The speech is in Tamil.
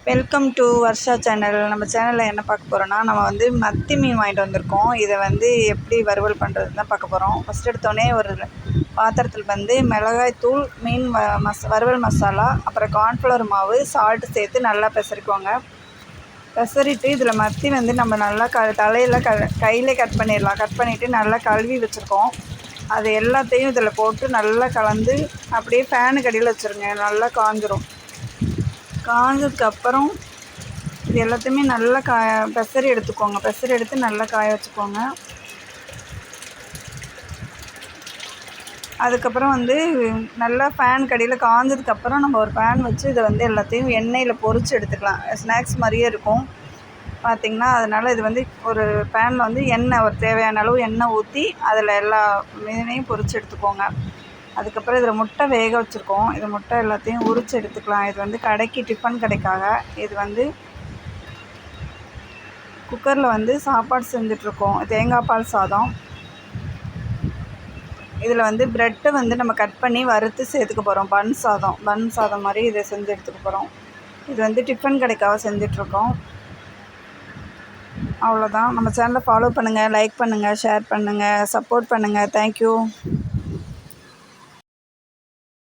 Welcome to Varsha channel. நம்ம சேனலில் என்ன பார்க்க போகிறோன்னா, நம்ம வந்து மத்தி மீன் வாங்கிட்டு வந்திருக்கோம். இதை வந்து எப்படி வறுவல் பண்ணுறது தான் பார்க்க போகிறோம். ஃபஸ்ட் எடுத்தோடனே ஒரு பாத்திரத்தில் வந்து மிளகாய் தூள், மீன் வறுவல் மசாலா, அப்புறம் கார்ன்ஃப்ளவர் மாவு, சால்ட்டு சேர்த்து நல்லா பெசரிக்கோங்க. பெசரிட்டு இதில் மத்தி வந்து நம்ம நல்லா தலையில் கையிலே கட் பண்ணிடலாம். கட் பண்ணிவிட்டு நல்லா கழுவி வச்சுருக்கோம். அது எல்லாத்தையும் இதில் போட்டு நல்லா கலந்து அப்படியே ஃபேனுக்கு அடியில் வச்சுருங்க. நல்லா காஞ்சிரும். காஞ்சதுக்கப்புறம் இது எல்லாத்தையுமே நல்லா பெசரி எடுத்துக்கோங்க. பெசரி எடுத்து நல்லா காய வச்சுக்கோங்க. அதுக்கப்புறம் வந்து நல்லா ஃபேன் கடியில் காஞ்சதுக்கப்புறம் நம்ம ஒரு பேன் வச்சு இதை வந்து எல்லாத்தையும் எண்ணெயில் பொரித்து எடுத்துக்கலாம். ஸ்நாக்ஸ் மாதிரியே இருக்கும் பார்த்திங்கன்னா. அதனால் இது வந்து ஒரு பேனில் வந்து எண்ணெய் ஒரு தேவையான அளவு எண்ணெய் ஊற்றி அதில் எல்லா மீனையும் பொரித்து எடுத்துக்கோங்க. அதுக்கப்புறம் இதில் முட்டை வேக வச்சுருக்கோம். இது முட்டை எல்லாத்தையும் உரித்து எடுத்துக்கலாம். இது வந்து கடைக்கு டிஃபன் கடைக்காக. இது வந்து குக்கரில் வந்து சாப்பாடு செஞ்சிட்ருக்கோம். தேங்காய் பால் சாதம். இதில் வந்து ப்ரெட்டை வந்து நம்ம கட் பண்ணி வறுத்து சேர்த்துக்க போகிறோம். பன் சாதம் மாதிரி இதை செஞ்சு எடுத்துக்க போகிறோம். இது வந்து டிஃபன் கடைக்காக செஞ்சிட்ருக்கோம். அவ்வளோதான். நம்ம சேனலை ஃபாலோ பண்ணுங்கள், லைக் பண்ணுங்கள், ஷேர் பண்ணுங்கள், சப்போர்ட் பண்ணுங்கள். தேங்க்யூ.